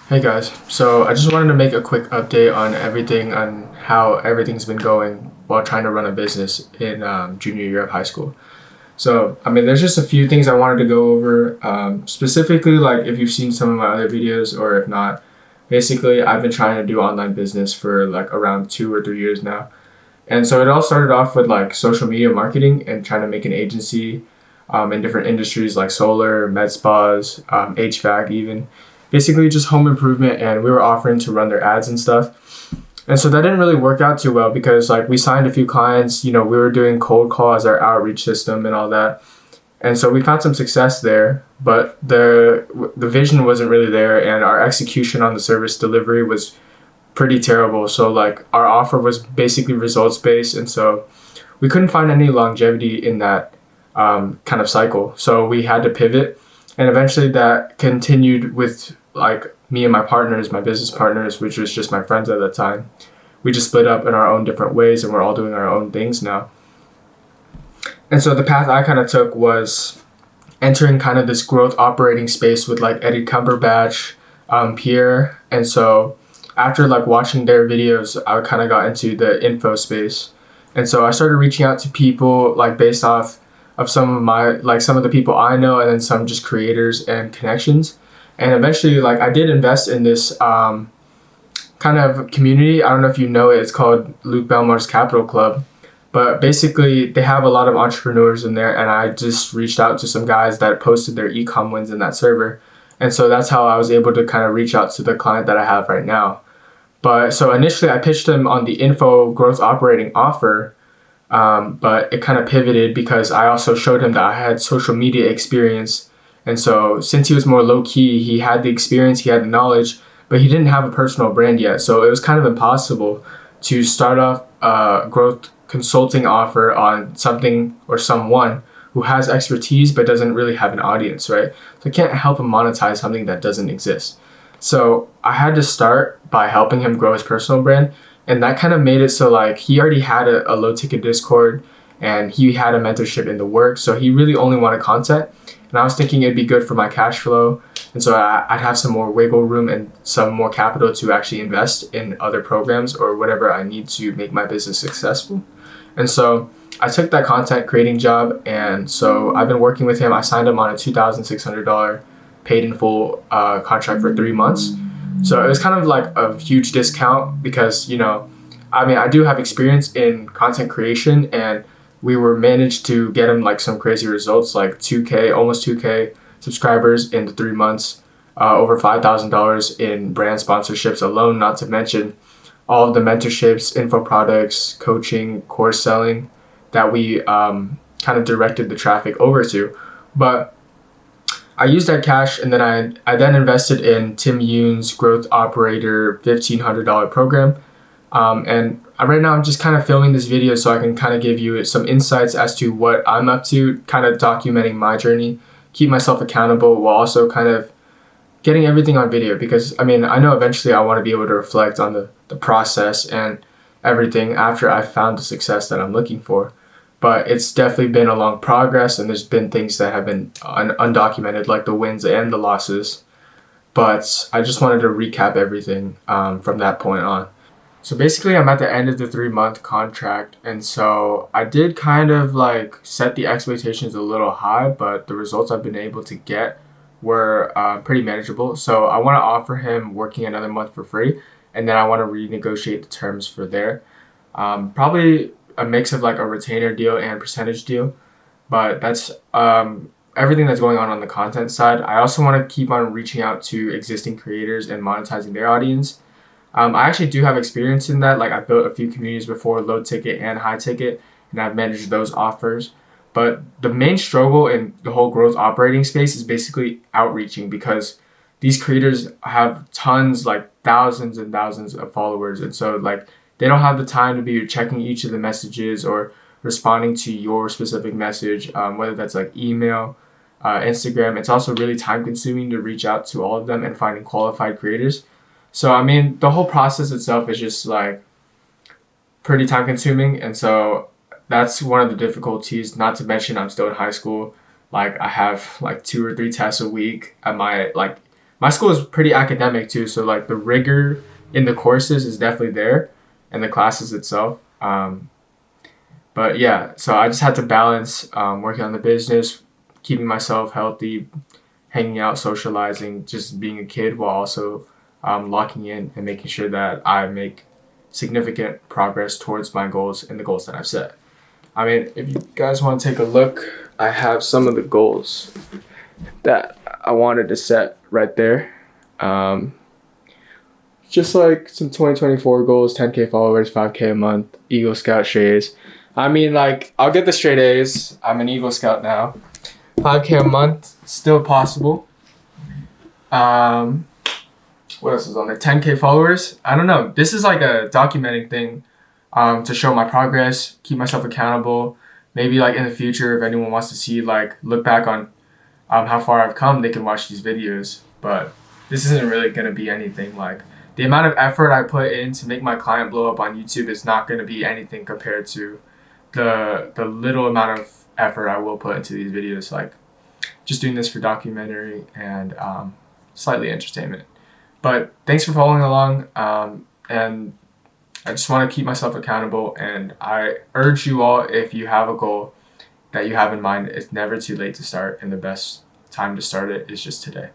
Hey guys, so I just wanted to make a quick update on everything on how everything's been going while trying to run a business in junior year of high school. So, there's just a few things I wanted to go over. Specifically, like if you've seen some of my other videos or if not, basically, I've been trying to do online business for like around 2 or 3 years now. And so it all started off with like social media marketing and trying to make an agency in different industries like solar, med spas, HVAC even. Basically just home improvement, and we were offering to run their ads and stuff. And so that didn't really work out too well because like we signed a few clients, we were doing cold call as our outreach system and all that. And so we found some success there, but the vision wasn't really there and our execution on the service delivery was pretty terrible. So like our offer was basically results based, and so we couldn't find any longevity in that kind of cycle. So we had to pivot, and eventually that continued with like me and my partners, my business partners, which was just my friends at the time. We just split up in our own different ways, and we're all doing our own things now. And so the path I kind of took was entering kind of this growth operating space with like Eddie Cumberbatch, Pierre, and so after like watching their videos, I kind of got into the info space. And so I started reaching out to people like based off of some of the people I know, and then some just creators and connections. And eventually like I did invest in this kind of community. I don't know if you know it. It's called Luke Belmar's Capital Club. But basically they have a lot of entrepreneurs in there, and I just reached out to some guys that posted their e-com wins in that server. And so that's how I was able to kind of reach out to the client that I have right now. But so initially I pitched him on the info growth operating offer, but it kind of pivoted because I also showed him that I had social media experience. And so since he was more low key, he had the experience, he had the knowledge, but he didn't have a personal brand yet. So it was kind of impossible to start off a growth consulting offer on something or someone who has expertise but doesn't really have an audience, right? So I can't help him monetize something that doesn't exist. So I had to start by helping him grow his personal brand. And that kind of made it so like he already had a low ticket Discord, and he had a mentorship in the works. So he really only wanted content. And I was thinking it'd be good for my cash flow. And so I'd have some more wiggle room and some more capital to actually invest in other programs or whatever I need to make my business successful. And so I took that content creating job. And so I've been working with him. I signed him on a $2,600 paid in full contract for 3 months. So it was kind of like a huge discount because, I do have experience in content creation, and we were managed to get him like some crazy results, like 2K, almost 2K subscribers in the 3 months, over $5,000 in brand sponsorships alone, not to mention all of the mentorships, info products, coaching, course selling that we kind of directed the traffic over to. But I used that cash, and then I then invested in Tim Yoon's Growth Operator $1,500 program. Right now I'm just kind of filming this video so I can kind of give you some insights as to what I'm up to, kind of documenting my journey, keep myself accountable while also kind of getting everything on video, because I know eventually I want to be able to reflect on the process and everything after I've found the success that I'm looking for. But it's definitely been a long progress, and there's been things that have been undocumented, like the wins and the losses. But I just wanted to recap everything from that point on. So basically, I'm at the end of the 3 month contract, and so I did kind of like set the expectations a little high, but the results I've been able to get were pretty manageable. So I want to offer him working another month for free, and then I want to renegotiate the terms for there. Probably a mix of like a retainer deal and percentage deal, but that's everything that's going on the content side. I also want to keep on reaching out to existing creators and monetizing their audience. I actually do have experience in that. Like I built a few communities before, low ticket and high ticket, and I've managed those offers. But the main struggle in the whole growth operating space is basically outreaching, because these creators have tons, like thousands and thousands of followers. And so like they don't have the time to be checking each of the messages or responding to your specific message, whether that's like email, Instagram. It's also really time consuming to reach out to all of them and finding qualified creators. So, the whole process itself is just like pretty time consuming. And so that's one of the difficulties, not to mention I'm still in high school. Like I have like 2 or 3 tests a week at my like my school is pretty academic too, so like the rigor in the courses is definitely there, and the classes itself. But yeah, so I just had to balance working on the business, keeping myself healthy, hanging out, socializing, just being a kid while also locking in and making sure that I make significant progress towards my goals and the goals that I've set. I mean, if you guys want to take a look, I have some of the goals that I wanted to set right there. Um, just like some 2024 goals: 10K followers, 5K a month, Eagle Scout straight A's. I mean, like, I'll get the straight A's. I'm an Eagle Scout now. 5K a month, still possible. What else is on there? 10K followers. I don't know. This is like a documenting thing to show my progress, keep myself accountable. Maybe like in the future, if anyone wants to see, like, look back on how far I've come, they can watch these videos. But this isn't really going to be anything like the amount of effort I put in to make my client blow up on YouTube is not going to be anything compared to the little amount of effort I will put into these videos. Like, just doing this for documentary and slightly entertainment. But thanks for following along. And I just want to keep myself accountable. And I urge you all, if you have a goal that you have in mind, it's never too late to start. And the best time to start it is just today.